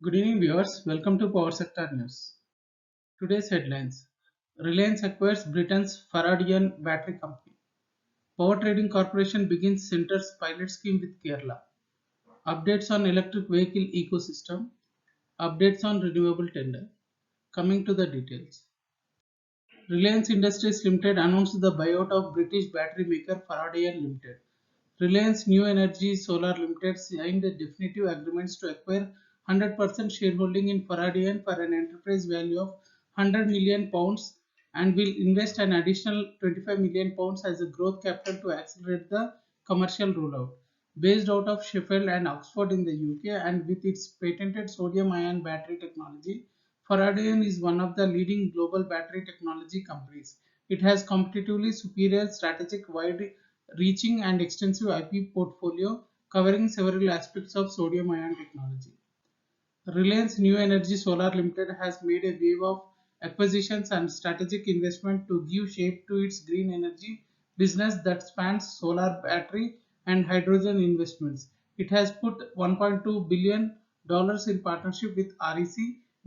Good evening, viewers. Welcome to Power Sector News. Today's headlines: Reliance acquires Britain's Faradian Battery Company. Power Trading Corporation begins Centre's pilot scheme with Kerala. Updates on electric vehicle ecosystem. Updates on renewable tender. Coming to the details. Reliance Industries Limited announced the buyout of British battery maker Faradian Limited. Reliance New Energy Solar Limited signed definitive agreements to acquire 100% shareholding in Faradian for an enterprise value of £100 million and will invest an additional £25 million as a growth capital to accelerate the commercial rollout. Based out of Sheffield and Oxford in the UK and with its patented sodium ion battery technology, Faradian is one of the leading global battery technology companies. It has competitively superior strategic wide reaching and extensive IP portfolio covering several aspects of sodium ion technology. Reliance New Energy Solar Limited has made a wave of acquisitions and strategic investment to give shape to its green energy business that spans solar battery and hydrogen investments. It has put $1.2 billion in partnership with REC,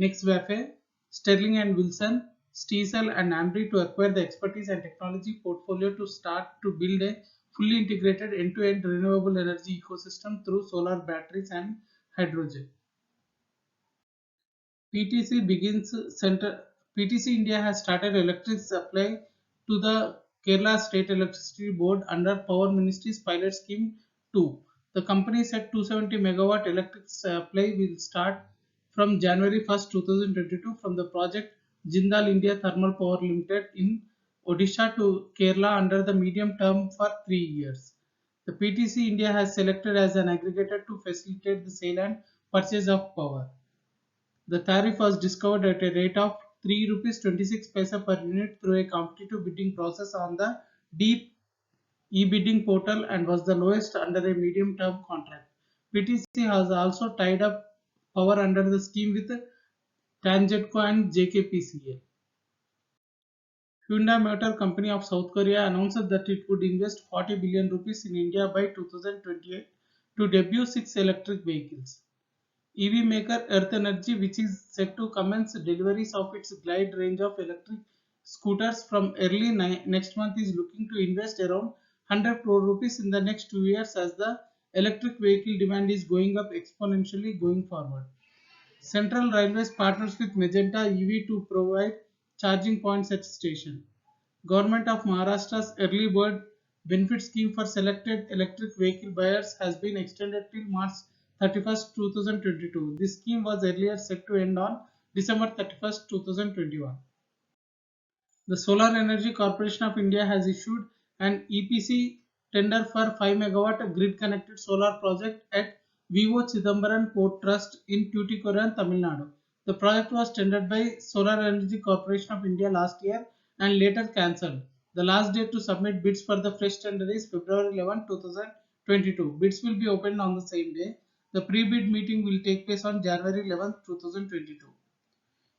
Nextwaffe, Sterling and Wilson, Stiesel and Ambry to acquire the expertise and technology portfolio to start to build a fully integrated end-to-end renewable energy ecosystem through solar batteries and hydrogen. PTC begins center. PTC India has started electric supply to the Kerala State Electricity Board under Power Ministry's pilot scheme 2. The company said 270 megawatt electric supply will start from January 1st, 2022 from the project Jindal India Thermal Power Limited in Odisha to Kerala under the medium term for 3 years. The PTC India has selected as an aggregator to facilitate the sale and purchase of power. The tariff was discovered at a rate of 3 rupees 26 paisa per unit through a competitive bidding process on the Deep e-bidding portal and was the lowest under a medium-term contract. PTC has also tied up power under the scheme with Tangedco and JKPCL. Hyundai Motor Company of South Korea announced that it would invest 40 billion rupees in India by 2028 to debut 6 electric vehicles. EV maker Earth Energy, which is set to commence deliveries of its Glide range of electric scooters from early next month, is looking to invest around 100 crore rupees in the next 2 years as the electric vehicle demand is going up exponentially going forward. Central Railways partners with Magenta EV to provide charging points at station. Government of Maharashtra's early bird benefit scheme for selected electric vehicle buyers has been extended till March 31st, 2022. This scheme was earlier set to end on December 31st, 2021. The Solar Energy Corporation of India has issued an EPC tender for 5 megawatt grid connected solar project at Vivo Chidambaram Port Trust in Tuticorin, Tamil Nadu. The project was tendered by Solar Energy Corporation of India last year and later cancelled. The last date to submit bids for the fresh tender is February 11, 2022. Bids will be opened on the same day. The pre-bid meeting will take place on January 11, 2022.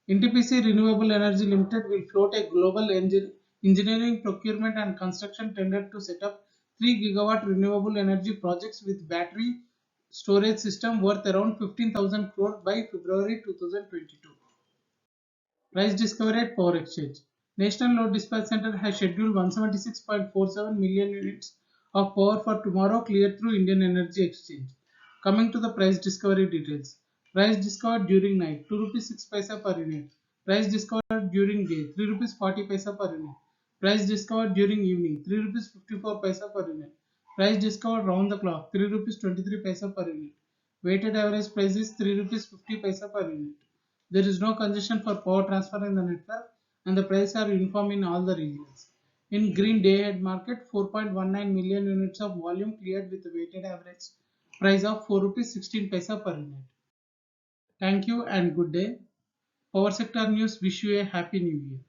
NTPC Renewable Energy Limited will float a global engineering, procurement and construction tender to set up 3 gigawatt renewable energy projects with battery storage system worth around 15,000 crore by February 2022. Price discovery at Power Exchange. National Load Dispatch Center has scheduled 176.47 million units of power for tomorrow cleared through Indian Energy Exchange. Coming to the price discovery details. Price discovered during night 2 rupees 6 paisa per unit. Price discovered during day 3 rupees 40 paisa per unit. Price discovered during evening 3 rupees 54 paisa per unit. Price discovered round the clock 3 rupees 23 paisa per unit. Weighted average price is 3 rupees 50 paisa per unit. There is no congestion for power transfer in the network and the prices are uniform in all the regions. In green day-ahead market, 4.19 million units of volume cleared with a weighted average price of 4 rupees 16 paisa per unit. Thank you and good day. Power Sector News wish you a happy new year.